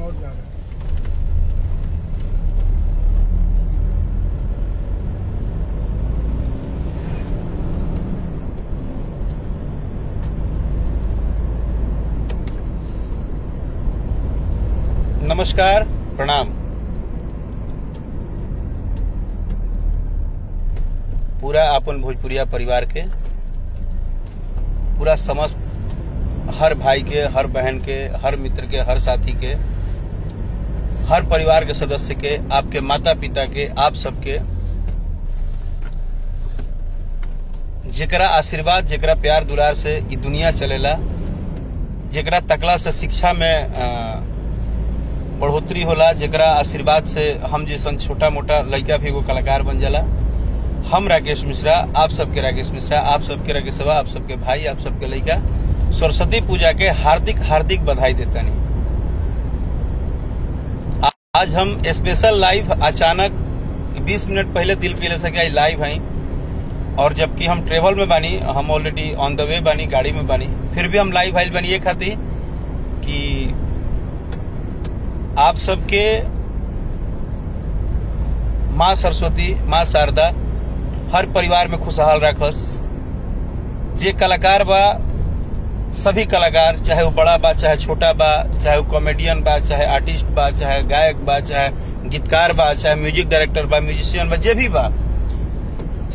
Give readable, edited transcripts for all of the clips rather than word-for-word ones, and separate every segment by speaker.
Speaker 1: बहुत ज्यादा।
Speaker 2: नमस्कार, प्रणाम। पूरा अपन भोजपुरिया परिवार के, पूरा समस्त हर भाई के, हर बहन के, हर मित्र के, हर साथी के, हर परिवार के सदस्य के, आपके माता पिता के, आप सबके, जेकरा आशीर्वाद, जेकरा प्यार दुलार से ई दुनिया चलेला, जेकरा तकला से शिक्षा में बढ़ोतरी होला, जेकरा आशीर्वाद से हम जैसन छोटा मोटा लड़का भी एगो कलाकार बन जाला। हम राकेश मिश्रा, आप सबके राकेश मिश्रा, आप सबके राकेशवा, आप सबके भाई, आप सबके लड़का सरस्वती पूजा के हार्दिक हार्दिक बधाई देता नहीं। आज हम स्पेशल लाइव अचानक 20 मिनट पहले दिल के ले सके लाइव हैं, और जबकि हम ट्रेवल में बानी, हम ऑलरेडी ऑन द वे बानी, गाड़ी में बानी, फिर भी हम लाइव आइल बानी ये खातिर कि आप सबके माँ सरस्वती, माँ शारदा हर परिवार में खुशहाल रखस। जे कलाकार बा, सभी कलाकार, चाहे वो बड़ा बा, चाहे छोटा बा, चाहे वो कॉमेडियन बा, चाहे आर्टिस्ट बा, चाहे गायक बा, चाहे गीतकार बा, चाहे म्यूजिक डायरेक्टर बा, म्यूजिशियन बा, जे भी बा,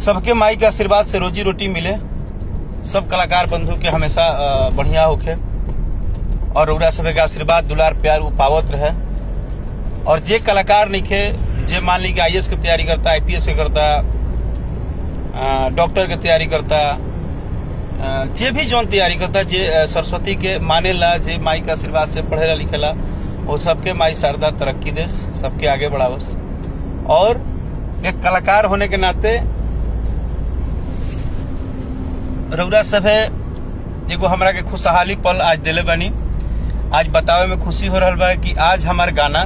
Speaker 2: सबके माई के आशीर्वाद से रोजी रोटी मिले। सब कलाकार बंधु के हमेशा बढ़िया होखे और रउरा सबके आशीर्वाद दुलार प्यार वो पावत रहे। और जे कलाकार नइखे, जे मान ली IAS की तैयारी करता, IPS के करता, डॉक्टर के तैयारी करता, जे भी जौन तैयारी करता, जे सरस्वती के मानेला, जे माई के आशीर्वाद से पढ़ेला लिखेला, वो सबके माई शारदा तरक्की देस, सबके आगे बढ़ावस। और एक कलाकार होने के नाते रउरा सभे एगो हमरा के खुशहाली पल आज दिले बानी। आज बतावे में खुशी हो रहा बा कि आज हमार गाना,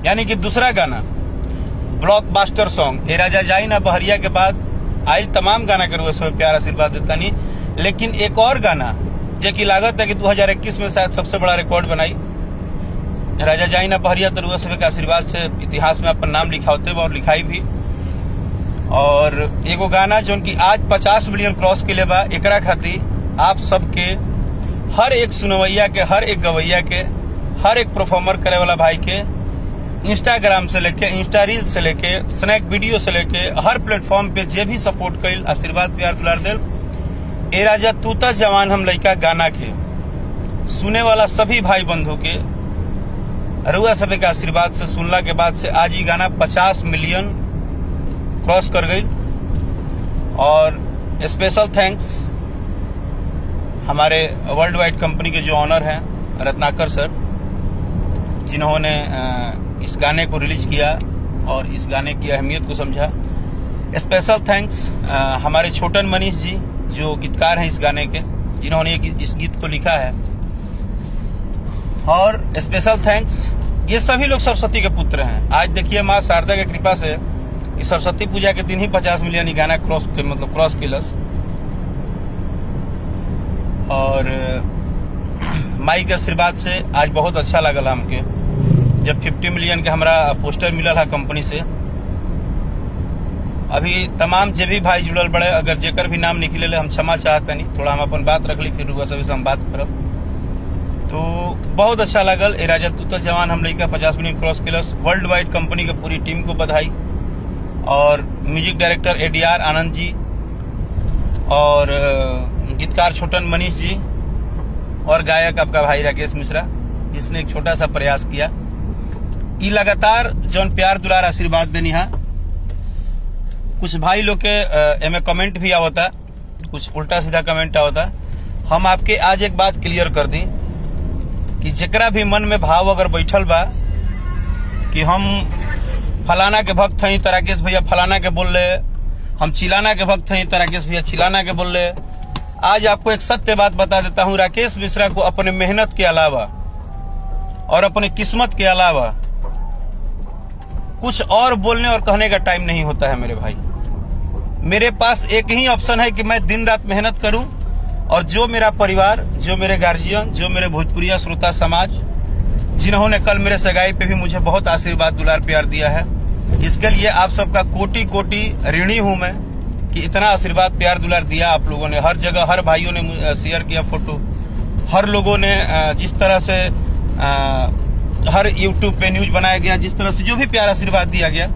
Speaker 2: यानी कि दूसरा गाना, ब्लॉकबस्टर सॉन्ग ए राजा जाई ना बहरिया के बाद आइल तमाम गाना के रुआ सब प्यार आशीर्वाद देता नहीं, लेकिन एक और गाना जो कि लागत है कि 2021 में शायद सबसे बड़ा रिकॉर्ड बनाई, राजा जाई ना बहरिया, तो रुआ सब के आशीर्वाद से इतिहास में अपन नाम लिखा होते और लिखाई भी। और एगो गाना जो कि आज 50 मिलियन क्रॉस के लिए बा, एकरा खातिर आप सबके, हर एक सुनवैया के, हर एक गवैया के, हर एक परफॉर्मर करे वाला भाई के, इंस्टाग्राम से लेके, इंस्टा रील से लेके, स्नैक वीडियो से लेके, हर प्लेटफॉर्म पे जे भी सपोर्ट कइल, आशीर्वाद प्यार दुलार दिल, ए राजा तू ता जवान हम लइका गाना के सुने वाला सभी भाई बंधु के रुआ सभी के आशीर्वाद से सुनला के बाद से आज ये गाना 50 मिलियन क्रॉस कर गई। और स्पेशल थैंक्स हमारे वर्ल्ड वाइड कंपनी के जो ऑनर हैं रत्नाकर सर, जिन्होंने इस गाने को रिलीज किया और इस गाने की अहमियत को समझा। स्पेशल थैंक्स हमारे छोटन मनीष जी जो गीतकार हैं इस गाने के, जिन्होंने इस गीत को लिखा है। और स्पेशल थैंक्स ये सभी लोग सरस्वती के पुत्र हैं। आज देखिए माँ शारदा की कृपा से इस सरस्वती पूजा के दिन ही 50 मिलियन गाना क्रॉस किलस। और माई के आशीर्वाद से आज बहुत अच्छा लगल हमके जब 50 मिलियन के हमरा पोस्टर मिलल है कंपनी से। अभी तमाम जे भी भाई जुड़ल बड़े, अगर जेकर भी नाम निकले हम क्षमा चाहते नहीं, थोड़ा हम अपन बात रख ली, फिर रुआ सभी से हम बात करब। तो बहुत अच्छा लगल। ए राजा तू तो जवान हम लइका 50 मिलियन क्रॉस किलस। वर्ल्ड वाइड कंपनी के पूरी टीम को बधाई, और music director ADR Anand ji, और गीतकार छोटन मनीष जी, और गायक आपका भाई राकेश मिश्रा, जिसने एक छोटा सा प्रयास किया। ई लगातार जौन प्यार दुलार आशीर्वाद देनी है। कुछ भाई लोग के एमे कमेंट भी आवता, कुछ उल्टा सीधा कमेंट आवता। हम आपके आज एक बात क्लियर कर दी कि जेकरा भी मन में भाव अगर बैठल बा कि हम फलाना के भक्त हैं तो राकेश भैया फलाना के बोल रहे, हम चिलाना के भक्त हैं तो राकेश भैया चिलाना के बोल रहे। आज आपको एक सत्य बात बता देता हूं, राकेश मिश्रा को अपने मेहनत के अलावा और अपने किस्मत के अलावा कुछ और बोलने और कहने का टाइम नहीं होता है मेरे भाई। मेरे पास एक ही ऑप्शन है कि मैं दिन रात मेहनत करूं, और जो मेरा परिवार, जो मेरे गार्जियन, जो मेरे भोजपुरिया श्रोता समाज, जिन्होंने कल मेरे सगाई पे भी मुझे बहुत आशीर्वाद दुलार प्यार दिया है। इसके लिए आप सबका कोटि कोटि ऋणी हूं मैं कि इतना आशीर्वाद प्यार दुलार दिया आप लोगों ने। हर जगह हर भाइयों ने शेयर किया फोटो, हर लोगों ने जिस तरह से हर यूट्यूब पे न्यूज बनाया गया, जिस तरह से जो भी प्यार आशीर्वाद दिया गया,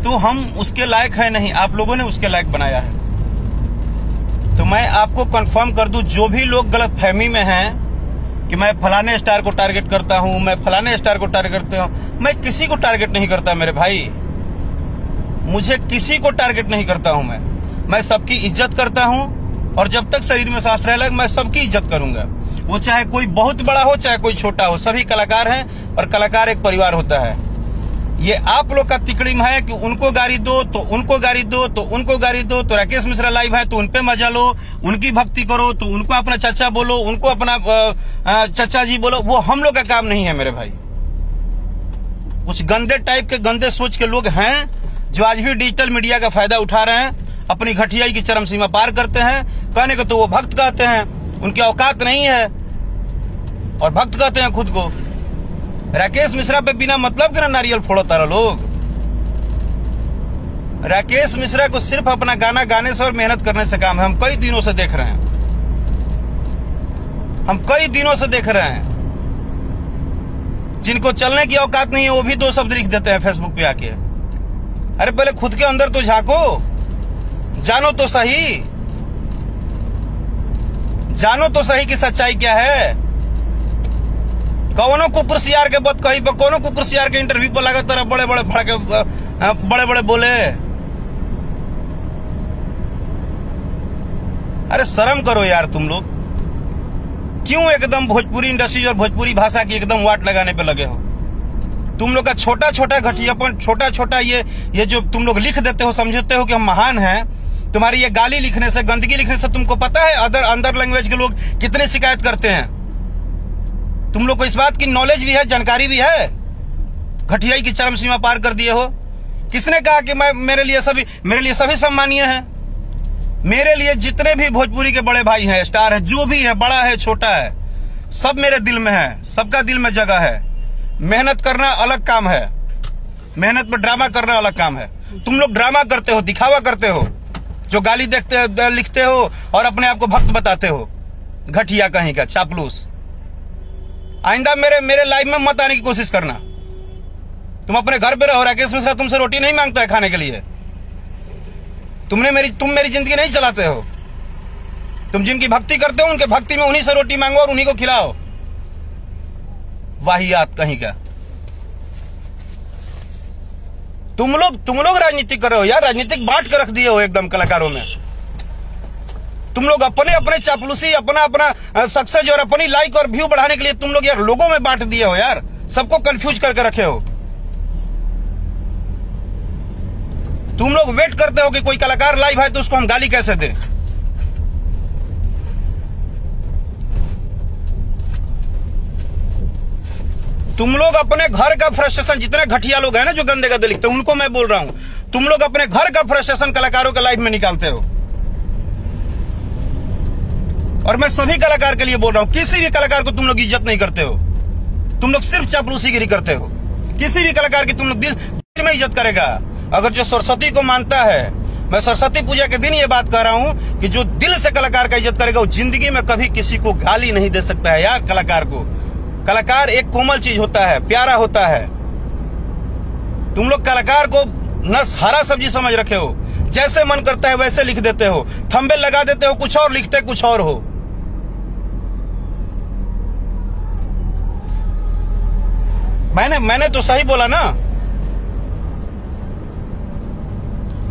Speaker 2: तो हम उसके लायक है नहीं, आप लोगों ने उसके लायक बनाया है। तो मैं आपको कंफर्म कर दूं, जो भी लोग गलतफहमी में हैं कि मैं फलाने स्टार को टारगेट करता हूं, मैं फलाने स्टार को टारगेट करता हूं, मैं किसी को टारगेट नहीं करता मेरे भाई, मुझे किसी को टारगेट नहीं करता हूं। मैं सबकी इज्जत करता हूं और जब तक शरीर में सांस रहे मैं सबकी इज्जत करूंगा। वो चाहे कोई बहुत बड़ा हो चाहे कोई छोटा हो, सभी कलाकार हैं और कलाकार एक परिवार होता है। ये आप लोग का तिकड़िम है कि उनको गाली दो तो उनको गाली दो, तो उनको गाली दो, तो राकेश मिश्रा लाइव है तो उनपे मजा लो, उनकी भक्ति करो तो उनको अपना चाचा बोलो, उनको अपना चाचा जी बोलो। वो हम लोग का काम नहीं है मेरे भाई। कुछ गंदे टाइप के गंदे सोच के लोग हैं जो आज भी डिजिटल मीडिया का फायदा उठा रहे हैं, अपनी घटियाई की चरम सीमा पार करते हैं। कहने को तो वो भक्त कहते हैं, उनकी औकात नहीं है और भक्त कहते हैं खुद को। राकेश मिश्रा पे बिना मतलब के ना नारियल फोड़ो तारा लोग। राकेश मिश्रा को सिर्फ अपना गाना गाने से और मेहनत करने से काम है। हम कई दिनों से देख रहे हैं, हम कई दिनों से देख रहे हैं। जिनको चलने की औकात नहीं है वो भी दो शब्द लिख देते हैं फेसबुक पे आके। अरे पहले खुद के अंदर तो झांको, जानो तो सही, जानो तो सही कि सच्चाई क्या है। कौनो कुकुर सियार के बत कहीं पर, कौनो कुकुर सियार के इंटरव्यू पर लगा तरह बड़े बड़े भड़के बड़े बड़े बोले। अरे शर्म करो यार तुम लोग, क्यों एकदम भोजपुरी इंडस्ट्री और भोजपुरी भाषा की एकदम वाट लगाने पे लगे हो। तुम लोग का छोटा छोटा घटियापन, छोटा छोटा ये जो तुम लोग लिख देते हो, समझते हो कि हम महान हैं। तुम्हारी ये गाली लिखने से, गंदगी लिखने से तुमको पता है अंदर लैंग्वेज के लोग कितने शिकायत करते हैं। तुम लोग को इस बात की नॉलेज भी है, जानकारी भी है। घटियाई की चरम सीमा पार कर दिए हो। किसने कहा कि मेरे लिए सभी सम्मानीय हैं। मेरे लिए जितने भी भोजपुरी के बड़े भाई हैं, स्टार है, जो भी है, बड़ा है छोटा है, सब मेरे दिल में है, सबका दिल में जगह है। मेहनत करना अलग काम है, मेहनत पर ड्रामा करना अलग काम है। तुम लोग ड्रामा करते हो, दिखावा करते हो, जो गाली देखते लिखते हो और अपने आप को भक्त बताते हो। घटिया कहीं का चापलूस। आइंदा मेरे लाइव में मत आने की कोशिश करना। तुम अपने घर पे रहो। राकेश मिश्रा तुमसे रोटी नहीं मांगता है खाने के लिए। तुम मेरी जिंदगी नहीं चलाते हो। तुम जिनकी भक्ति करते हो उनके भक्ति में उन्हीं से रोटी मांगो और उन्हीं को खिलाओ। वाहियात कहीं का। तुम लोग राजनीति कर रहे हो यार, राजनीतिक बांट के रख दिए हो एकदम कलाकारों में। तुम लोग अपने चापलूसी, अपना सक्सेस और अपनी लाइक और व्यू बढ़ाने के लिए तुम लोग यार लोगों में बांट दिए हो यार, सबको कंफ्यूज करके रखे हो। तुम लोग वेट करते हो कि कोई कलाकार लाइव है तो उसको हम गाली कैसे दें। तुम लोग अपने घर का फ्रस्ट्रेशन, जितने घटिया लोग हैं ना जो गंदे गंदे लिखते हैं, उनको मैं बोल रहा हूं, तुम लोग अपने घर का फ्रस्ट्रेशन कलाकारों के लाइफ में निकालते हो। और मैं सभी कलाकार के लिए बोल रहा हूं, किसी भी कलाकार को तुम लोग इज्जत नहीं करते हो। तुम लोग सिर्फ चापलूसीगिरी करते हो। किसी भी कलाकार की तुम लोग दिल में इज्जत करेगा। अगर जो सरस्वती को मानता है, मैं सरस्वती पूजा के दिन ये बात कह रहा हूं कि जो दिल से कलाकार का इज्जत करेगा वो जिंदगी में कभी किसी को गाली नहीं दे सकता है यार। कलाकार को, कलाकार एक कोमल चीज होता है, प्यारा होता है। तुम लोग कलाकार को नस हरा सब्जी समझ रखे हो, जैसे मन करता है वैसे लिख देते हो, थंबनेल लगा देते हो, कुछ और लिखते कुछ और हो। मैंने तो सही बोला ना।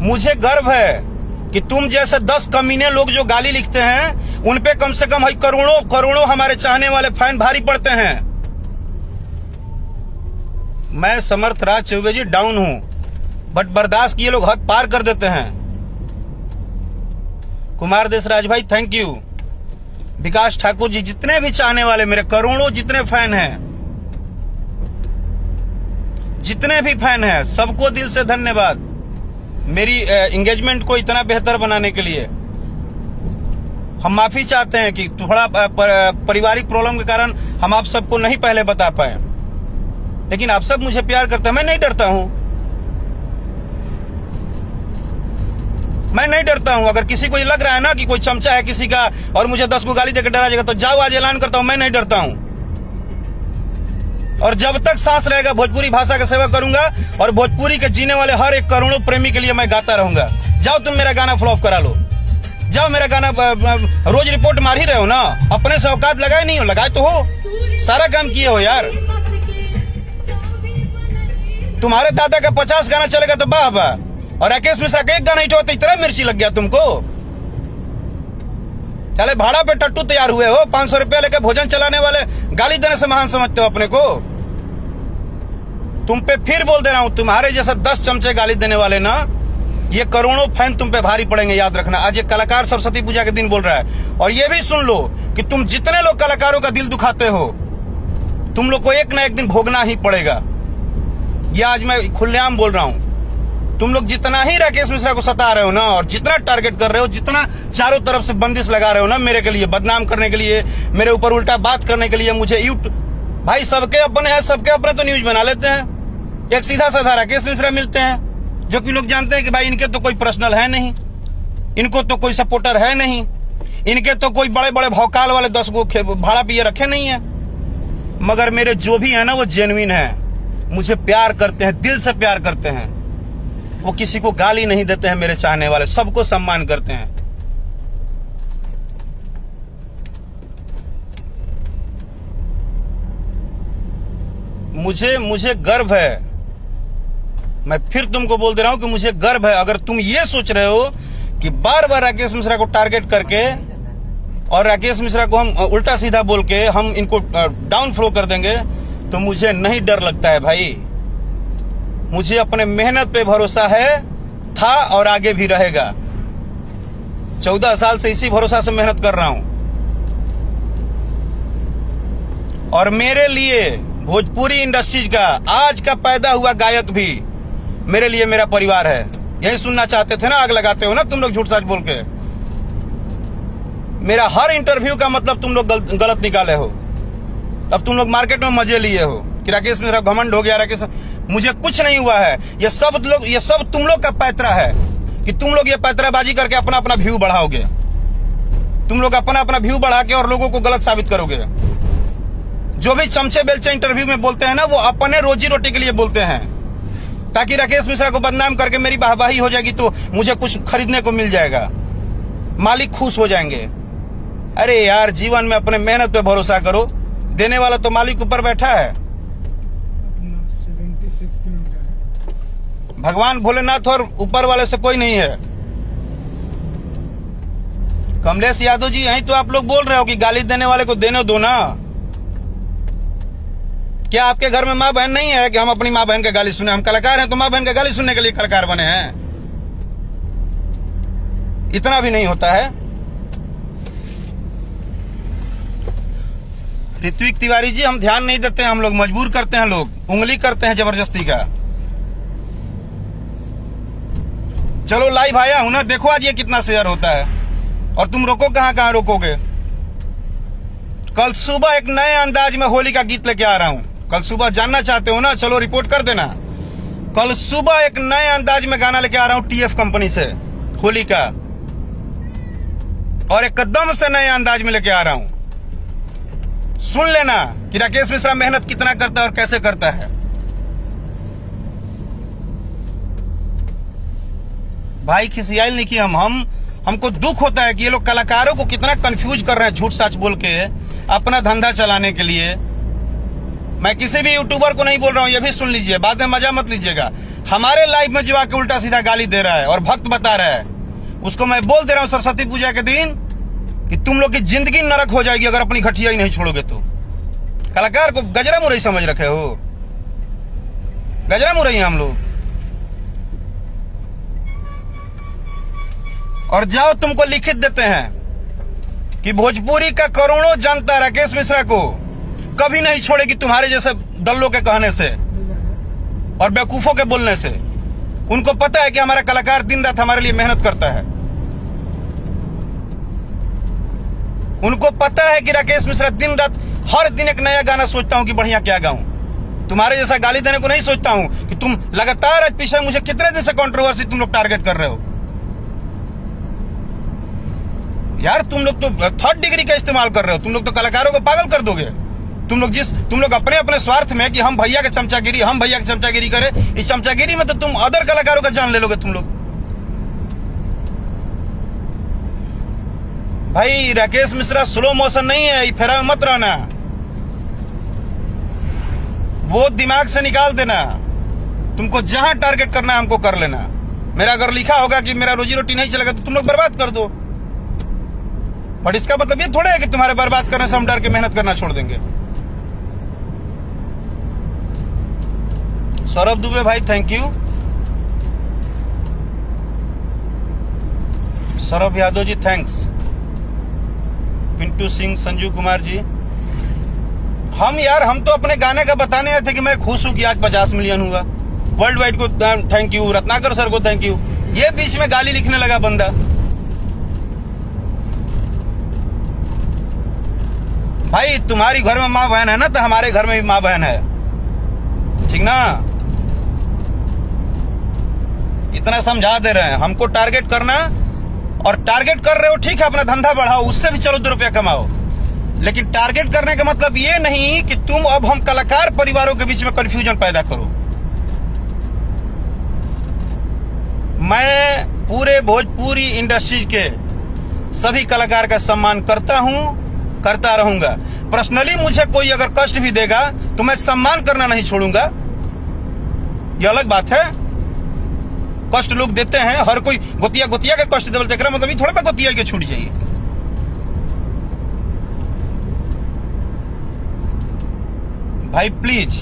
Speaker 2: मुझे गर्व है कि तुम जैसे 10 कमीने लोग जो गाली लिखते हैं उन पे कम से कम करोड़ों हमारे चाहने वाले फैन भारी पड़ते हैं। मैं समर्थ राज चौबे जी डाउन हूं, बट बर्दाश्त किए लोग हद पार कर देते हैं। कुमार देशराज भाई थैंक यू। विकास ठाकुर जी, जितने भी चाहने वाले मेरे करोड़ों जितने फैन हैं, जितने भी फैन हैं, सबको दिल से धन्यवाद मेरी एंगेजमेंट को इतना बेहतर बनाने के लिए। हम माफी चाहते हैं कि थोड़ा पारिवारिक प्रॉब्लम के कारण हम आप सबको नहीं पहले बता पाए। लेकिन आप सब मुझे प्यार करते हैं। मैं नहीं डरता हूं, मैं नहीं डरता हूं। अगर किसी को ये लग रहा है ना कि कोई चमचा है किसी का और मुझे 10 को गाली देकर डरा जाएगा, तो जाओ आज ऐलान करता हूं, मैं नहीं डरता हूं। और जब तक सांस रहेगा भोजपुरी भाषा का सेवा करूंगा और भोजपुरी के जीने वाले हर एक करोड़ों प्रेमी के लिए मैं गाता रहूंगा। जाओ तुम मेरा गाना फ्लॉप करा लो, जाओ मेरा गाना, रोज रिपोर्ट मार ही रहे हो ना, अपने से औकात लगाए नहीं हो, लगाए तो हो, सारा काम किए हो यार। तुम्हारे दादा का 50 गाना चलेगा तो वाह वाह, और राकेश मिश्रा का एक गाना हिट हुआ तो इतना मिर्ची लग गया तुमको। चले भाड़ा पे टट्टू तैयार हुए हो, 500 रुपया लेकर भोजन चलाने वाले गाली देने से महान समझते हो अपने को। तुम पे फिर बोल दे रहा हूं, तुम्हारे जैसा 10 चमचे गाली देने वाले ना, ये करोड़ों फैन तुम पे भारी पड़ेंगे, याद रखना। आज ये कलाकार सरस्वती पूजा के दिन बोल रहा है, और ये भी सुन लो कि तुम जितने लोग कलाकारों का दिल दुखाते हो, तुम लोग को एक ना एक दिन भोगना ही पड़ेगा। ये आज मैं खुलेआम बोल रहा हूं। तुम लोग जितना ही राकेश मिश्रा को सता रहे हो ना, और जितना टारगेट कर रहे हो, जितना चारों तरफ से बंदिश लगा रहे हो ना मेरे के लिए, बदनाम करने के लिए, मेरे ऊपर उल्टा बात करने के लिए, मुझे भाई सबके अपने हैं, सबके अपने तो न्यूज बना लेते हैं। एक सीधा साधा राकेश मिश्रा मिलते हैं, जो कि लोग जानते हैं कि भाई इनके तो कोई पर्सनल है नहीं, इनको तो कोई सपोर्टर है नहीं, इनके तो कोई बड़े बड़े भौकाल वाले 10 को भाड़ा पिए रखे नहीं है। मगर मेरे जो भी है ना वो जेन्युइन है, मुझे प्यार करते हैं, दिल से प्यार करते हैं। वो किसी को गाली नहीं देते हैं, मेरे चाहने वाले सबको सम्मान करते हैं। मुझे गर्व है, मैं फिर तुमको बोल दे रहा हूं कि मुझे गर्व है। अगर तुम ये सोच रहे हो कि बार बार राकेश मिश्रा को टारगेट करके और राकेश मिश्रा को हम उल्टा सीधा बोल के हम इनको डाउन फ्लो कर देंगे, तो मुझे नहीं डर लगता है भाई। मुझे अपने मेहनत पे भरोसा है, था और आगे भी रहेगा। 14 साल से इसी भरोसा से मेहनत कर रहा हूं, और मेरे लिए भोजपुरी इंडस्ट्रीज का आज का पैदा हुआ गायक भी मेरे लिए मेरा परिवार है। यही सुनना चाहते थे ना, आग लगाते हो ना तुम लोग झूठ सच बोल के। मेरा हर इंटरव्यू का मतलब तुम लोग गलत निकाले हो। अब तुम लोग मार्केट में मजे लिए हो कि राकेश मेरा घमंड हो गया, राकेश। मुझे कुछ नहीं हुआ है। ये सब तुम लोग का पैतरा है कि तुम लोग ये पैतराबाजी करके अपना अपना व्यू बढ़ाओगे। तुम लोग अपना अपना व्यू बढ़ा के और लोगों को गलत साबित करोगे। जो भी चमचे बेलचे इंटरव्यू में बोलते हैं ना, वो अपने रोजी रोटी के लिए बोलते हैं, ताकि राकेश मिश्रा को बदनाम करके मेरी वाहवाही हो जाएगी तो मुझे कुछ खरीदने को मिल जाएगा, मालिक खुश हो जाएंगे। अरे यार, जीवन में अपने मेहनत पे भरोसा करो, देने वाला तो मालिक ऊपर बैठा है। भगवान भोलेनाथ और ऊपर वाले से कोई नहीं है। कमलेश यादव जी, यही तो आप लोग बोल रहे हो कि गाली देने वाले को देने दो ना। क्या आपके घर में माँ बहन नहीं है कि हम अपनी माँ बहन का गाली सुने? हम कलाकार हैं तो माँ बहन का गाली सुनने के लिए कलाकार बने हैं। इतना भी नहीं होता है। ऋत्विक तिवारी जी, हम ध्यान नहीं देते हैं, हम लोग मजबूर करते हैं, लोग उंगली करते हैं जबरदस्ती का। चलो लाइव आया हूं ना, देखो आज ये कितना शेयर होता है, और तुम रोको कहां रोकोगे। कल सुबह एक नए अंदाज में होली का गीत लेके आ रहा हूं। कल सुबह जानना चाहते हो ना, चलो रिपोर्ट कर देना। कल सुबह एक नए अंदाज में गाना लेके आ रहा हूं टीएफ कंपनी से, होली का, और एकदम से नए अंदाज में लेके आ रहा हूं। सुन लेना कि राकेश मिश्रा मेहनत कितना करता है और कैसे करता है। भाई खिसियाल नहीं कि हमको दुख होता है कि ये लोग कलाकारों को कितना कंफ्यूज कर रहे हैं झूठ सच बोल के अपना धंधा चलाने के लिए। मैं किसी भी यूट्यूबर को नहीं बोल रहा हूं, ये भी सुन लीजिए, बाद में मजा मत लीजिएगा। हमारे लाइव में जो आके उल्टा सीधा गाली दे रहा है और भक्त बता रहा है, उसको मैं बोल दे रहा हूं सरस्वती पूजा के दिन कि तुम लोग की जिंदगी नरक हो जाएगी अगर अपनी घटिया ही नहीं छोड़ोगे तो। कलाकार को गजरा मुरई समझ रखे हो? गजरा मुरई हम लोग। और जाओ, तुमको लिखित देते हैं कि भोजपुरी का करोड़ों जनता राकेश मिश्रा को कभी नहीं छोड़ेगी तुम्हारे जैसे दल्लों के कहने से और बेवकूफों के बोलने से। उनको पता है कि हमारा कलाकार दिन रात हमारे लिए मेहनत करता है। उनको पता है कि राकेश मिश्रा दिन रात हर दिन एक नया गाना सोचता हूं कि बढ़िया क्या गाऊं। तुम्हारे जैसा गाली देने को नहीं सोचता हूं कि तुम लगातार आज पीछे मुझे कितने दिन से कंट्रोवर्सी तुम लोग टारगेट कर रहे हो यार। तुम लोग तो थर्ड डिग्री का इस्तेमाल कर रहे हो। तुम लोग तो कलाकारों को पागल कर दोगे। तुम लोग अपने अपने स्वार्थ में कि हम भैया की चमचागिरी करे, इस चमचागिरी में तो तुम अदर कलाकारों का जान ले लोगे तुम लोग। भाई राकेश मिश्रा स्लो मोशन नहीं है, फेरा में मत रहना, वो दिमाग से निकाल देना। तुमको जहां टारगेट करना है हमको कर लेना। मेरा अगर लिखा होगा कि मेरा रोजी रोटी नहीं चलेगा तो तुम लोग बर्बाद कर दो, बट इसका मतलब ये थोड़ा है कि तुम्हारे बर्बाद करने से हम डर के मेहनत करना छोड़ देंगे। सौरभ दुबे भाई thank you. Saurabh Yadav ji thanks. Pintu Singh, Sanju Kumar ji, हम तो अपने गाने का बताने आए थे कि मैं खुश हूं कि आज 50 मिलियन हुआ। वर्ल्ड वाइड को थैंक यू, रत्नाकर सर को थैंक यू। ये बीच में गाली लिखने लगा बंदा। भाई तुम्हारी घर में माँ बहन है ना, तो हमारे घर में भी माँ बहन है, ठीक ना। इतना समझा दे रहे हैं हमको टारगेट करना, और टारगेट कर रहे हो ठीक है, अपना धंधा बढ़ाओ, उससे भी चलो 2 रुपया कमाओ, लेकिन टारगेट करने का मतलब ये नहीं कि तुम अब हम कलाकार परिवारों के बीच में कंफ्यूजन पैदा करो। मैं पूरे भोजपुरी इंडस्ट्री के सभी कलाकार का सम्मान करता हूं, करता रहूंगा। पर्सनली मुझे कोई अगर कष्ट भी देगा तो मैं सम्मान करना नहीं छोड़ूंगा, यह अलग बात है। कष्ट लोग देते हैं, हर कोई गोतिया का कष्ट देवल देख रहा, मतलब ये थोड़ा गोतिया के छूट जाइए। भाई प्लीज,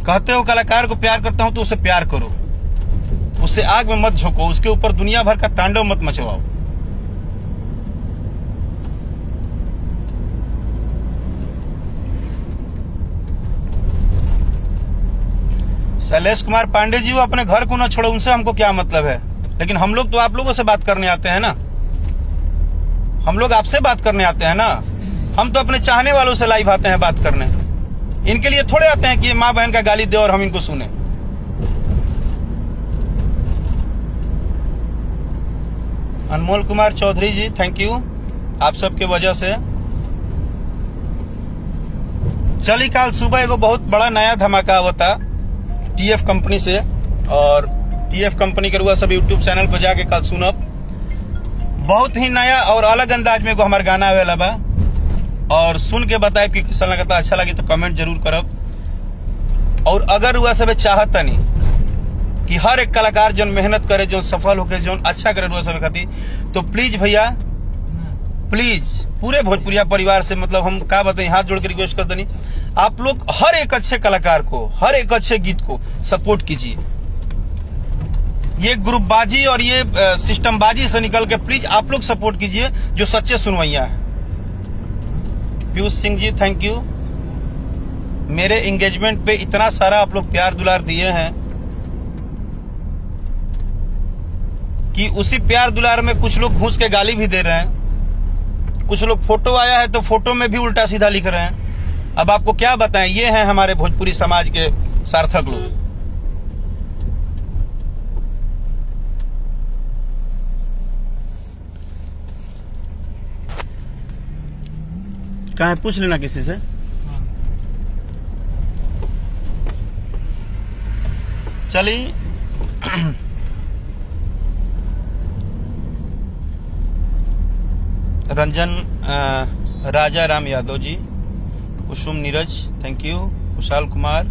Speaker 2: कहते हो कलाकार को प्यार करता हूं तो उसे प्यार करो, उससे आग में मत झोंको, उसके ऊपर दुनिया भर का तांडव मत मचवाओ। शैलेश कुमार पांडे जी, वो अपने घर को न छोड़ो, उनसे हमको क्या मतलब है, लेकिन हम लोग तो आप लोगों से बात करने आते हैं ना, हम लोग आपसे बात करने आते हैं ना। हम तो अपने चाहने वालों से लाइव आते हैं बात करने, इनके लिए थोड़े आते हैं कि ये माँ बहन का गाली दे और हम इनको सुने। अनमोल कुमार चौधरी जी थैंक यू, आप सबके वजह से। चली काल सुबह एगो बहुत बड़ा नया धमाका होता टीएफ कंपनी से, और टीएफ कंपनी के रुआ सब यूट्यूब चैनल पर जाके कल सुनब। बहुत ही नया और अलग अंदाज में हमारे गाना आवेला बा, और सुन के बताए कि कैसा लगता, अच्छा लगे तो कमेंट जरूर करब। और अगर रुआ सब चाहता नहीं कि हर एक कलाकार जो मेहनत करे, जो सफल होके जो अच्छा करे रुआ सब खातिर, तो प्लीज भैया प्लीज पूरे भोजपुरिया परिवार से, मतलब हम क्या बताएं, हाथ जोड़ के रिक्वेस्ट कर देनी, आप लोग हर एक अच्छे कलाकार को, हर एक अच्छे गीत को सपोर्ट कीजिए। ये ग्रुपबाजी और ये सिस्टमबाजी से निकल के प्लीज आप लोग सपोर्ट कीजिए जो सच्चे सुनवैया है। Piyush Singh ji thank you. मेरे एंगेजमेंट पे इतना सारा आप लोग प्यार दुलार दिए हैं कि उसी प्यार दुलार में कुछ लोग घुस के गाली भी दे रहे हैं, कुछ लोग फोटो आया है तो फोटो में भी उल्टा सीधा लिख रहे हैं। अब आपको क्या बताएं, ये हैं हमारे भोजपुरी समाज के सार्थक लोग। कहाँ पूछ लेना किसी से। चलिए Ranjan Raja Ram Yadav ji, Kusum Neeraj thank you, Kushal Kumar,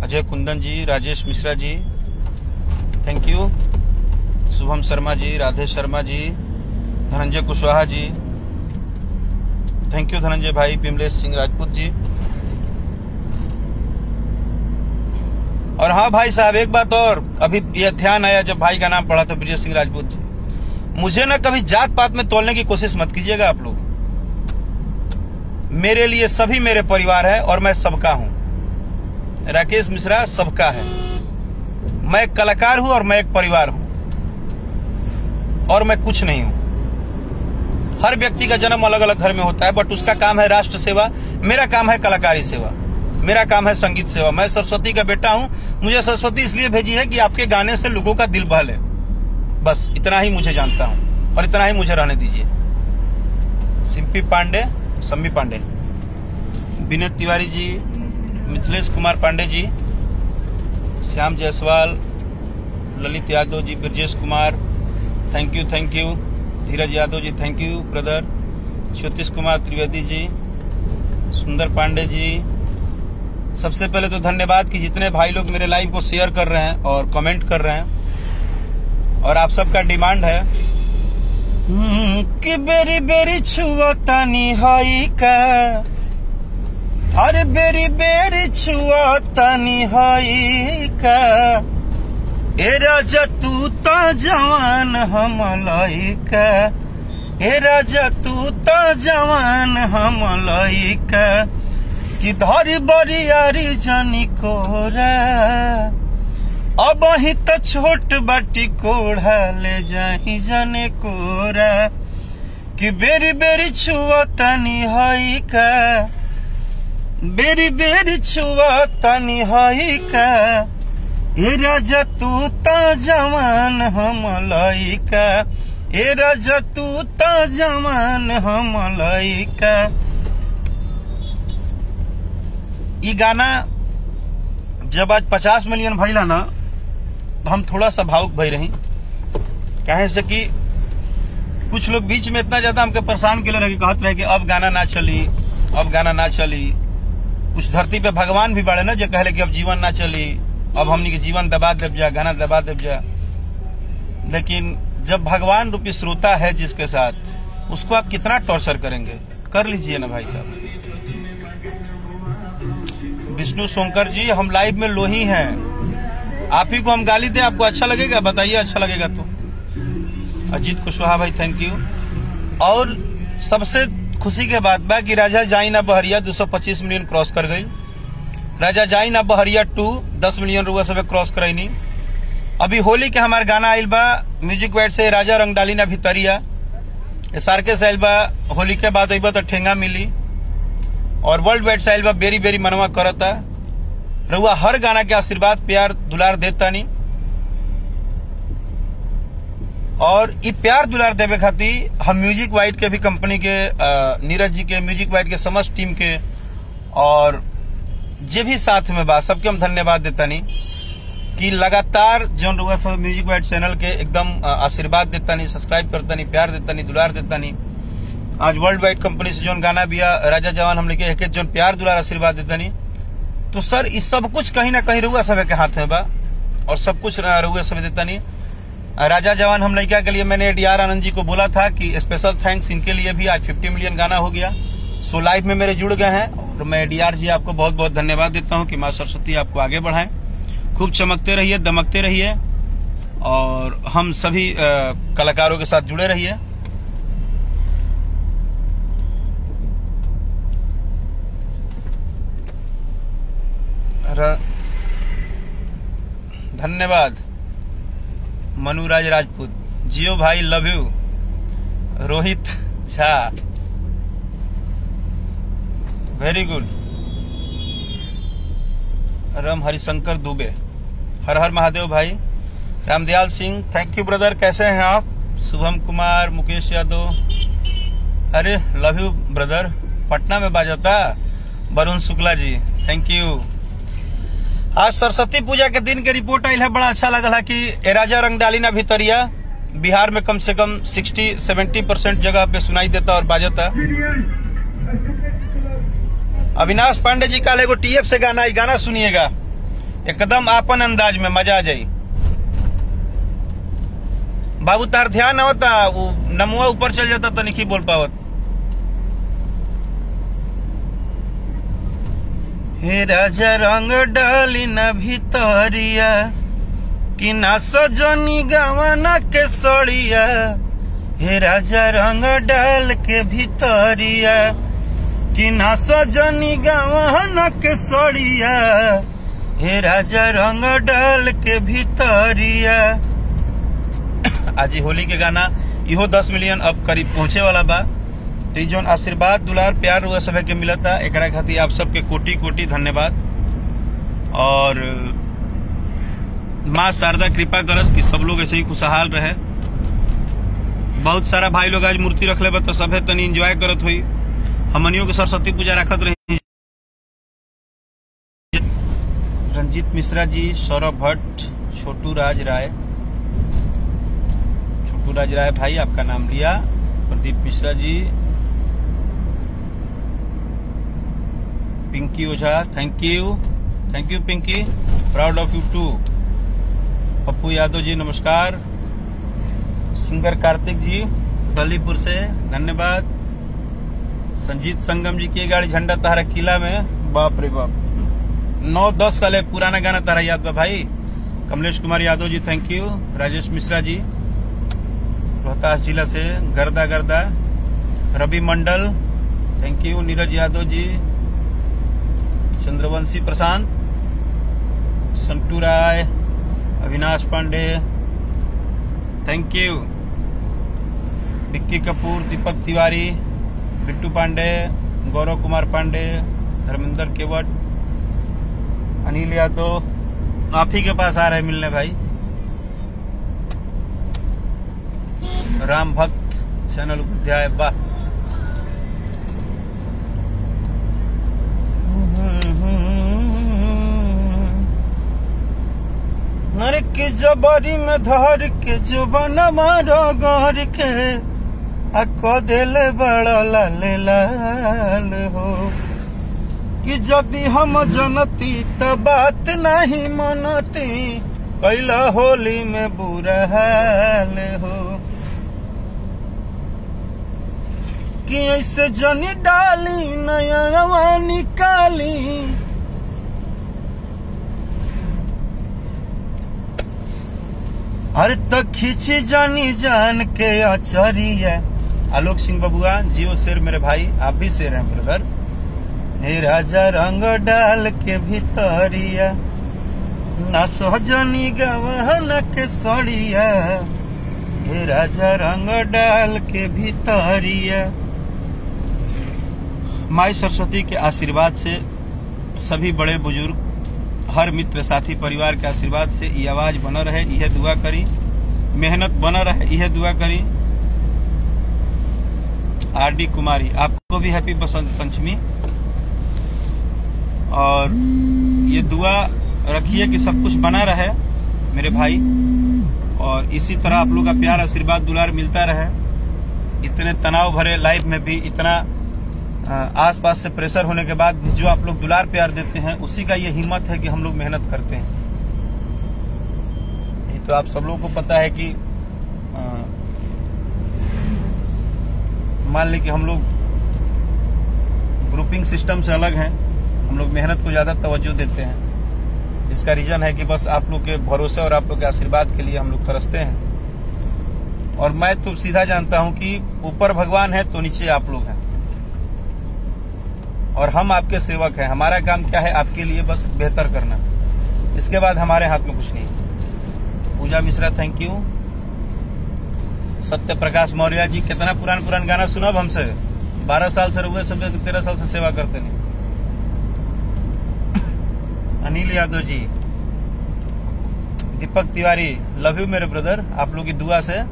Speaker 2: Ajay Kundan ji, Rajesh Mishra ji thank you, Shubham Sharma ji, Radhe Sharma ji, Dhananjay Kushwaha ji thank you, Dhananjay भाई, विमलेश सिंह राजपूत जी। और हाँ भाई साहब एक बात और, अभी यह ध्यान आया जब भाई का नाम पढ़ा तो ब्रजेश सिंह राजपूत जी, मुझे ना कभी जात पात में तोलने की कोशिश मत कीजिएगा आप लोग। मेरे लिए सभी मेरे परिवार है और मैं सबका हूं। राकेश मिश्रा सबका है, मैं एक कलाकार हूं और मैं एक परिवार हूं, और मैं कुछ नहीं हूं। हर व्यक्ति का जन्म अलग अलग घर में होता है, बट उसका काम है राष्ट्र सेवा, मेरा काम है कलाकारी सेवा, मेरा काम है संगीत सेवा। मैं सरस्वती का बेटा हूं, मुझे सरस्वती इसलिए भेजी है कि आपके गाने से लोगों का दिल बहले। बस इतना ही मुझे जानता हूं और इतना ही मुझे रहने दीजिए। Sammi Pandey, Vinay Tiwari ji, Mithilesh Kumar Pandey ji, Shyam Jaiswal, Lalit Yadav ji, Brajesh Kumar, thank you. Dheeraj Yadav ji, thank you brother. Jyotish Kumar Trivedi ji, सुंदर पांडे जी, सबसे पहले तो धन्यवाद कि जितने भाई लोग मेरे लाइव को शेयर कर रहे हैं और कमेंट कर रहे हैं। और आप सबका डिमांड है कि बेरी बेरी छुआतानी हाई का, अरे बेरी बेरी छुआतानी हाई का, ए राजा तू ता जवान हम लइका, ए राजा तू ता जवान हम लइका, कि धरी बरियारी जानी कोरा, अब ही तो छोट बाटी कोढ़ा ले जाही जाने कोरा, कि बेरी बेरी छुआतानी हाई का, बेरी बेरी छुआतानी हाई का, ए राजा तू ता जवान हम लइका, ए राजा तू ता जवान हम लइका। ये गाना जब आज 50 मिलियन भइला ना, तो हम थोड़ा सा भावुक भई रही, कहे से कि कुछ लोग बीच में इतना ज्यादा हमके परेशान के रहे, कहते रहे कि अब गाना ना चली, अब गाना ना चली। कुछ धरती पे भगवान भी बड़े ना जो कहले कि अब जीवन ना चली, अब हमनी के जीवन दबा देव जा, गाना दबा देव जा। लेकिन जब भगवान रूपी श्रोता है जिसके साथ, उसको आप कितना टॉर्चर करेंगे? कर लीजिए ना भाई साहब। विष्णु शंकर जी, हम लाइव में लोही हैं, आप ही को हम गाली दे, आपको अच्छा लगेगा? बताइए, अच्छा लगेगा तो। अजीत कुशवाहा भाई, थैंक यू। और सबसे खुशी के बात बा कि राजा जाई ना बहरिया 225 मिलियन क्रॉस कर गई। राजा जाई ना बहरिया 2 10 मिलियन रुपया सब क्रॉस करनी। अभी होली के हमारे गाना आइल बा म्यूजिक वाइड से, राजा रंग डाली ना भितरिया, सार्के से आइल बा। होली के बाद अइबा तो ठेंगा मिली। और वर्ल्ड वाइड से आइल बा बेरी बेरी मनवा करता। रउआ हर गाना के आशीर्वाद प्यार दुलार देता नहीं, और ये प्यार दुलार देवे खातिर हम म्यूजिक वाइड के भी कंपनी के नीरज जी के, म्यूजिक वाइड के समस्त टीम के और जे भी साथ में बा, सबके हम धन्यवाद देता नहीं कि लगातार जो रउआ सब म्यूजिक वाइड चैनल के एकदम आशीर्वाद देता नहीं, सब्सक्राइब करता नहीं, प्यार देता नहीं, दुलार देता नहीं। आज वर्ल्ड वाइड कंपनी से जो गाना भी राजा जवान हम लेके एक जो प्यार दुलार आशीर्वाद देता नहीं, तो सर इस सब कुछ कहीं ना कहीं रउआ सब के हाथ में बा, और सब कुछ रउआ सब देता नहीं। राजा जवान हम लड़किया के लिए मैंने डीआर आनंद जी को बोला था कि स्पेशल थैंक्स इनके लिए भी। आज 50 मिलियन गाना हो गया, सो लाइव में मेरे जुड़ गए हैं, और मैं डीआर जी आपको बहुत बहुत धन्यवाद देता हूं कि मां सरस्वती आपको आगे बढ़ाएं, खूब चमकते रहिए, दमकते रहिए, और हम सभी कलाकारों के साथ जुड़े रहिए। धन्यवाद मनुराज राजपूत, जियो भाई, love you. Rohit Jha, very good. Ram Harishankar Dubey, Har Har Mahadev भाई। Ramdayal Singh, thank you brother, कैसे हैं आप? शुभम कुमार, मुकेश यादव, अरे लव यू ब्रदर। पटना में बाजता वरुण शुक्ला जी, थैंक यू। आज सरस्वती पूजा के दिन के रिपोर्ट आयल है, बड़ा अच्छा लगल है कि राजा रंग डाली ना भितरिया बिहार में कम से कम 60-70% जगह पे सुनाई देता और बाजता। अविनाश पांडे जी का एगो टीएफ से गाना, ये गाना सुनिएगा, एकदम आपन अंदाज में मजा आ जाई। बाबू तार ध्यान आवता, वो नमुआ ऊपर चल जाता तो नहीं बोल पावत। हे राजा रंग डाली न भितरिया, कि ना सजनी गवाना के सड़िया। हे राजा रंग डाल के भितरिया, कि ना सजनी गवाना के सड़िया। हे राजा रंग डाल के भितरिया। आज होली के गाना इहो 10 मिलियन अब करीब पहुंचे वाला बा। तो जो आशीर्वाद दुलार प्यार हुआ सब के मिलता, एक खातिर आप सबके कोटि कोटि धन्यवाद। और माँ शारदा कृपा करस कि सब लोग ऐसे ही खुशहाल रहे। बहुत सारा भाई लोग आज मूर्ति रख ले तो सभे तनी एंजॉय करत हुई। हमनियों के सरस्वती पूजा रखत रही। रंजीत मिश्रा जी, सौरभ भट्ट, छोटू राज राय भाई आपका नाम लिया। Pradeep Mishra ji, Pinky Ojha, thank you Pinky, proud of you too. Pappu Yadav ji नमस्कार। सिंगर कार्तिक जी दलीपुर से धन्यवाद। संजीत संगम जी की गाड़ी झंडा तारा किला में, बाप रे बाप 9-10 साल पुराना गाना तारा याद बा भाई। Kamlesh Kumar Yadav ji thank you. राजेश मिश्रा जी रोहतास जिला से, गर्दा Ravi Mandal thank you. Neeraj Yadav ji, Chandravanshi Prashant, Santu Rai, Avinash Pandey thank you. Vicky Kapoor, Deepak Tiwari, Bittu Pandey, Gaurav Kumar Pandey, Dharmendra Kewat, Anil Yadav आप ही के पास आ रहे मिलने भाई। राम भक्त चैनल उपाध्याय, वाह। नर के जबरी में धर के जो बना मारो घर के अको दिल बड़ा लाल हो कि जदि हम जनती तो बात नहीं मनती कैला होली में बुरा हाल हो कि ऐसे जनी डाली नया निकाली अरे तो खींची जानी जान के अचरिया। आलोक सिंह बबुआ, जियो शेर मेरे भाई, आप भी शेर हैं ब्रदर। हे राजा रंग डाल के भीतरिया ना सहजनी गवान के सड़िया। हे राजा रंग डाल के भीतरिया। माई सरस्वती के आशीर्वाद से सभी बड़े बुजुर्ग हर मित्र साथी परिवार के आशीर्वाद से ये आवाज बना रहे, यह दुआ करी। मेहनत बना रहे, यह दुआ करी। आरडी कुमारी, आपको भी हैप्पी बसंत पंचमी। और ये दुआ रखिए कि सब कुछ बना रहे मेरे भाई, और इसी तरह आप लोग का प्यार आशीर्वाद दुलार मिलता रहे। इतने तनाव भरे लाइफ में भी इतना आसपास से प्रेशर होने के बाद भी जो आप लोग दुलार प्यार देते हैं, उसी का ये हिम्मत है कि हम लोग मेहनत करते हैं। ये तो आप सब लोगों को पता है कि मान ली कि हम लोग ग्रुपिंग सिस्टम से अलग हैं, हम लोग मेहनत को ज्यादा तवज्जो देते हैं, जिसका रीजन है कि बस आप लोग के भरोसे और आप लोग के आशीर्वाद के लिए हम लोग तरसते हैं। और मैं तो सीधा जानता हूं कि ऊपर भगवान है तो नीचे आप लोग हैं, और हम आपके सेवक हैं। हमारा काम क्या है, आपके लिए बस बेहतर करना, इसके बाद हमारे हाथ में कुछ नहीं। पूजा मिश्रा थैंक यू। सत्य प्रकाश मौर्य जी, कितना पुरान गाना सुनब हमसे, 12 साल से रुए, सब 13 साल से सेवा करते नहीं। अनिल यादव जी, दीपक तिवारी लव यू मेरे ब्रदर, आप लोग की दुआ से।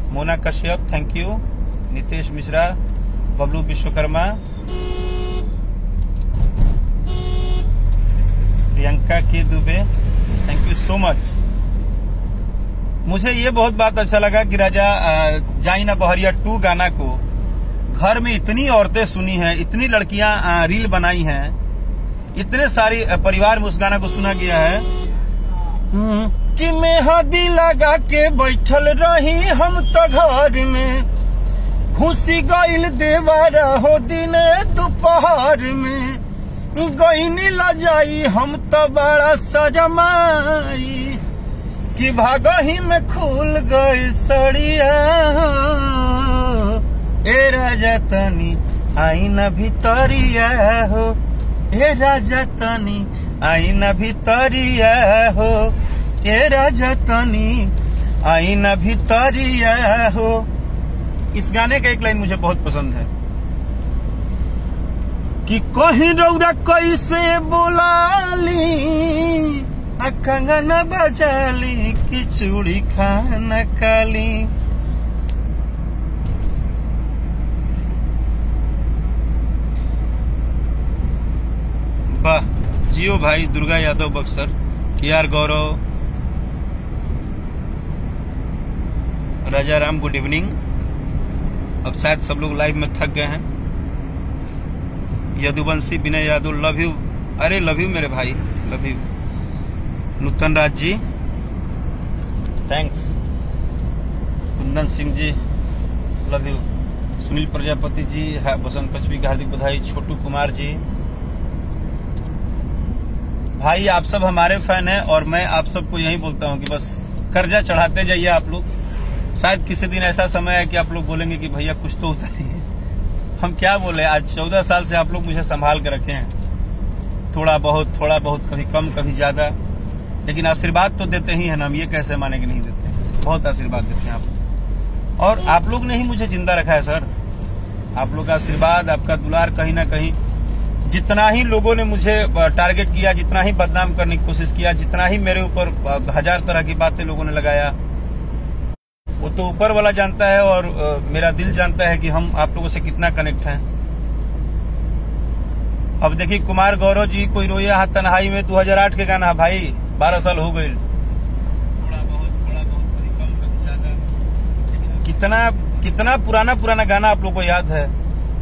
Speaker 2: Mona Kashyap thank you. Nitesh Mishra, Babloo Vishwakarma, Priyanka K Dubey thank you so much. मुझे ये बहुत बात अच्छा लगा कि राजा जाई ना बहरिया 2 गाना को घर में इतनी औरतें सुनी हैं, इतनी लड़कियां रील बनाई हैं, इतने सारी परिवार में उस गाना को सुना गया है कि मेहंदी लगा के बैठल रही हम तो घर में, घुसी गईल देवारा हो दिने दोपहर में, गईनी लजाई हम तो बड़ा शरमाई कि भागही में खुल गई सड़िया। ए राजा तनी आई न भीतरिया हो, ए राजा तनी आई न भीतरिया हो, ए राजा तनी आई न भीतरिया हो। इस गाने का एक लाइन मुझे बहुत पसंद है कि कहीं रौरा कैसे बोलाली कंगना बजाली कि चूड़ी खाना काली। वाह जियो भाई, Durga Yadav Buxar, KR Gaurav, Raja Ram, good evening. अब शायद सब लोग लाइव में थक गए हैं। यदुवंशी, विनय यादव, लव यू, अरे लव यू मेरे भाई, love you. Nutan Raj ji thanks, Kundan Singh ji love you, Sunil Prajapati ji Basant Panchami की हार्दिक बधाई, छोटू कुमार जी। भाई आप सब हमारे फैन हैं और मैं आप सबको यही बोलता हूं कि बस कर्जा चढ़ाते जाइए आप लोग। शायद किसी दिन ऐसा समय है कि आप लोग बोलेंगे कि भैया कुछ तो उतारिए। हम क्या बोले, आज 14 साल से आप लोग मुझे संभाल के रखे हैं, थोड़ा बहुत कभी कम कभी ज्यादा, लेकिन आशीर्वाद तो देते ही है ना। हम ये कैसे माने कि नहीं देते, बहुत आशीर्वाद देते हैं आप। और आप लोग ने ही मुझे जिंदा रखा है सर। आप लोग का आशीर्वाद, आपका दुलार, कहीं ना कहीं जितना ही लोगों ने मुझे टारगेट किया, जितना ही बदनाम करने की कोशिश किया, जितना ही मेरे ऊपर 1000 तरह की बातें लोगों ने लगाया, वो तो ऊपर वाला जानता है और मेरा दिल जानता है कि हम आप लोगों से कितना कनेक्ट हैं। अब देखिए कुमार गौरव जी, कोई रोया हाथ तन्हाई में 2008 के गाना भाई, 12 साल हो गए। थोड़ा बहुत कभी कम कभी ज्यादा, कितना पुराना गाना आप लोग को याद है।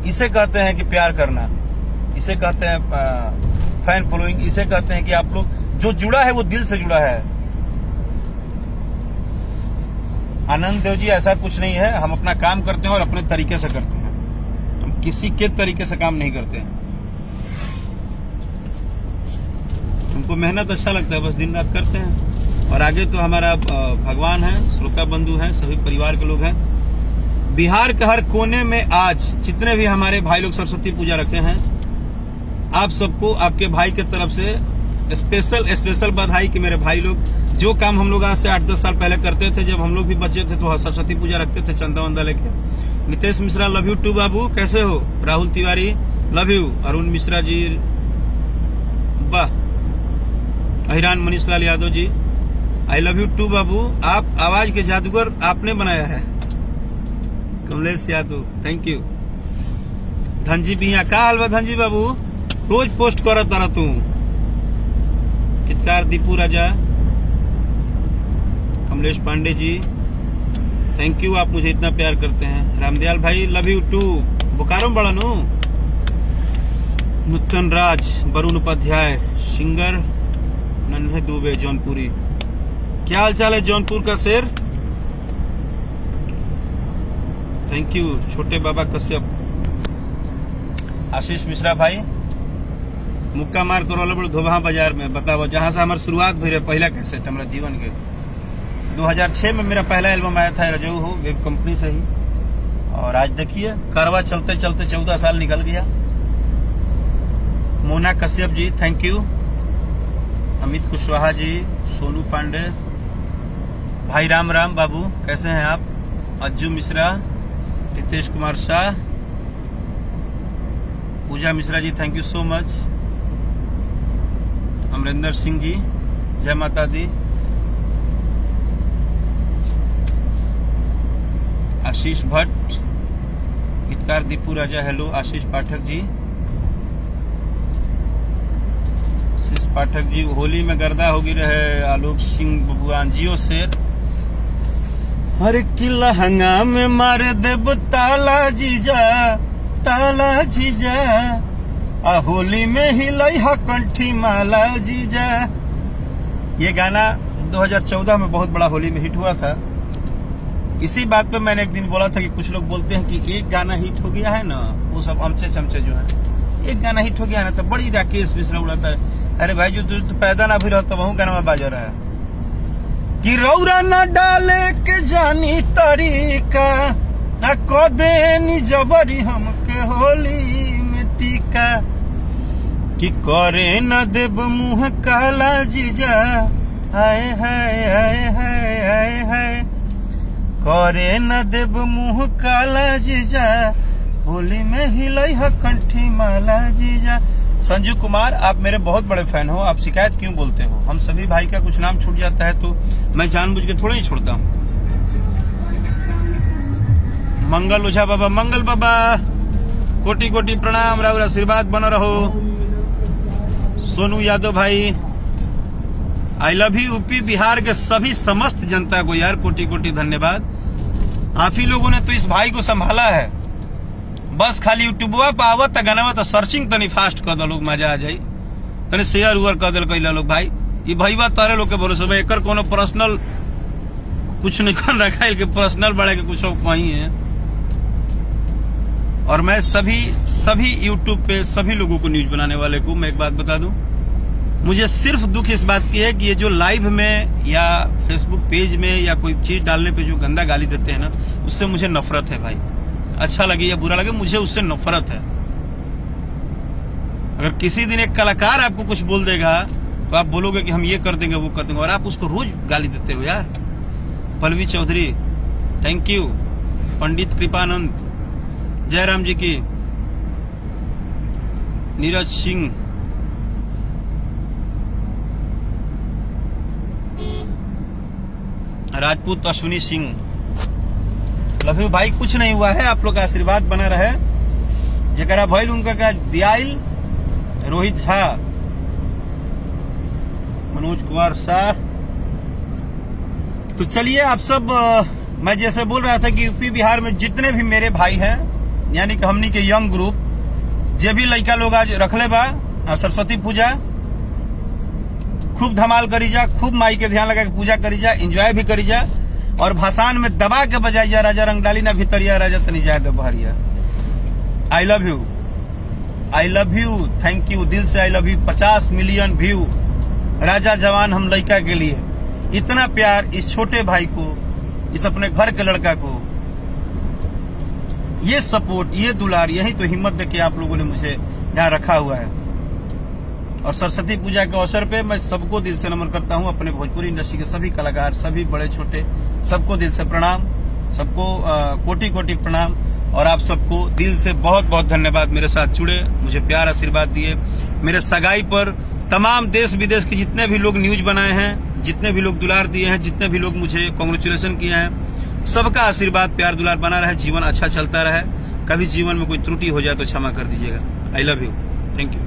Speaker 2: इसे कहते हैं कि प्यार करना, इसे कहते हैं फैन फॉलोइंग, इसे कहते हैं कि आप लोग जो जुड़ा है वो दिल से जुड़ा है। आनंद देव जी ऐसा कुछ नहीं है, हम अपना काम करते हैं और अपने तरीके से करते हैं, हम किसी के तरीके से काम नहीं करते हैं। हमको मेहनत अच्छा लगता है, बस दिन रात करते हैं। और आगे तो हमारा भगवान है, श्रोता बंधु हैं, सभी परिवार के लोग हैं। बिहार के हर कोने में आज जितने भी हमारे भाई लोग सरस्वती पूजा रखे हैं, आप सबको आपके भाई के तरफ से स्पेशल बधाई कि मेरे भाई लोग जो काम हम लोग आज से 8-10 साल पहले करते थे, जब हम लोग भी बच्चे थे तो सरस्वती पूजा रखते थे चंदा वंदा लेके। Nitesh Mishra love you too बाबू, कैसे हो? राहुल तिवारी लव यू, अरुण मिश्रा जी वाह, Ahiran Manish Lal Yadav ji I love you too बाबू, आप आवाज के जादूगर आपने बनाया है। Kamlesh Yadav thank you. धनजी बिया का हाल बा धनजी बाबू, रोज पोस्ट करत तारा तू। चित्कार दीपू राजा, कमलेश पांडे जी थैंक यू, आप मुझे इतना प्यार करते हैं। रामदयाल भाई लव यू टू, बोकारो में बड़ा नो। नूतन राज, वरुण उपाध्याय, सिंगर नन्हे दुबे जौनपुरी, क्या हाल चाल है जौनपुर का शेर, थैंक यू। छोटे बाबा कश्यप, आशीष मिश्रा भाई, मुक्का मार करो बड़ धोबा बाजार में, बताओ जहां से हमारी शुरुआत हुई रहे, पहला कैसेट हमारा जीवन के 2006 में मेरा पहला एल्बम आया था, रजऊ हो वेब कंपनी से ही। और आज देखिए कारवा चलते चलते 14 साल निकल गया। Mona Kashyap ji thank you. अमित कुशवाहा जी, सोनू पांडे भाई, राम राम बाबू कैसे हैं आप? Ajju Mishra, Ritesh Kumar Shah, Pooja Mishra ji thank you so much. Amarinder Singh ji जय माता दी। आशीष भट्ट, गीतकार दीपू राजा हेलो। आशीष पाठक जी, आशीष पाठक जी होली में गर्दा होगी रहे। आलोक सिंह बबुआन, जियो शेर, हर किला हंगा में मारे देव ताला जीजा, ताला जीजा, आ होली में ही लइहा कंठी माला जीजा। ये गाना 2014 में बहुत बड़ा होली में हिट हुआ था। इसी बात पे मैंने एक दिन बोला था कि कुछ लोग बोलते हैं कि एक गाना हिट हो गया है ना, वो सब अमचे चमचे जो है, एक गाना हिट हो गया है ना तो बड़ी राकेश मिश्रा उड़ाता है। अरे भाई जो तू पैदा ना भी रहता वहू गाना में बाजा रहा है कि रौरा न डाले के जानी तरीका, को देनी जबरी हमके होली में टीका, कि करे न देव मुँह काला जीजा, हाय हाय हाय हाय हाय हाय, करे न देव मुंह काला जीजा, होली में हिलई है कंठी माला जीजा। संजू कुमार, आप मेरे बहुत बड़े फैन हो, आप शिकायत क्यों बोलते हो? हम सभी भाई का कुछ नाम छूट जाता है तो मैं जानबूझ के थोड़ा ही छोड़ता हूँ। मंगल ओझा बाबा, मंगल बाबा, कोटि कोटि प्रणाम, राउर आशीर्वाद बना रहो। सोनू यादव भाई, आई लव यू। यूपी बिहार के सभी समस्त जनता को यार कोटि कोटि धन्यवाद। आप ही लोगों ने तो इस भाई को संभाला है। बस खाली यूट्यूबवा पर आवत गाना तो सर्चिंग तनी फास्ट कर दो, लोग मजा आ जाये, तनी शेयर उयर कर दिल कैला लोग। भाई ये भईवा तारे लोग के भरोसे में, एकर कोनो पर्सनल कुछ नहीं कर रखा है कि पर्सनल बड़े के कुछ कहीं है। और मैं सभी यूट्यूब पे सभी लोगों को, न्यूज बनाने वाले को मैं एक बात बता दूं, मुझे सिर्फ दुख इस बात की है कि ये जो लाइव में या फेसबुक पेज में या कोई चीज डालने पे जो गंदा गाली देते हैं ना, उससे मुझे नफरत है भाई। अच्छा लगे या बुरा लगे, मुझे उससे नफरत है। अगर किसी दिन एक कलाकार आपको कुछ बोल देगा तो आप बोलोगे कि हम ये कर देंगे वो कर देंगे, और आप उसको रोज गाली देते हो यार। Pallavi Chaudhary, thank you. पंडित कृपानंद, जयराम जी की, नीरज सिंह, राजपूत अश्विनी सिंह, लव यू भाई। कुछ नहीं हुआ है, आप लोग का आशीर्वाद बना रहे। जरा भइल उनका का दियाइल, रोहित झा, मनोज कुमार शाह। तो चलिए आप सब, मैं जैसे बोल रहा था कि यूपी बिहार में जितने भी मेरे भाई हैं, यानी कि हमनी के यंग ग्रुप, जे भी लड़का लोग आज रखले बा सरस्वती पूजा, खूब धमाल करी जा, खूब माई के ध्यान लगा के पूजा करी जा, एंजॉय भी करी जा, और भाषण में दबा के बजाई जा, राजा रंग डाली ना भितरिया, राजा तनी जाए बहरिया। I love you, I love you, thank you, दिल से I love you. 50 million view, राजा जवान हम लड़का के लिए, इतना प्यार इस छोटे भाई को, इस अपने घर के लड़का को, ये सपोर्ट, ये दुलार, यही तो हिम्मत देके आप लोगों ने मुझे यहाँ रखा हुआ है। और सरस्वती पूजा के अवसर पे मैं सबको दिल से नमन करता हूँ। अपने भोजपुरी इंडस्ट्री के सभी कलाकार, सभी बड़े छोटे, सबको दिल से प्रणाम, सबको कोटि कोटि प्रणाम। और आप सबको दिल से बहुत बहुत धन्यवाद, मेरे साथ जुड़े, मुझे प्यार आशीर्वाद दिए। मेरे सगाई पर तमाम देश विदेश के जितने भी लोग न्यूज बनाए हैं, जितने भी लोग दुलार दिए हैं, जितने भी लोग मुझे कांग्रेचुलेशन किए हैं, सबका आशीर्वाद प्यार दुलार बना रहे, जीवन अच्छा चलता रहे। कभी जीवन में कोई त्रुटि हो जाए तो क्षमा कर दीजिएगा। आई लव यू, थैंक यू।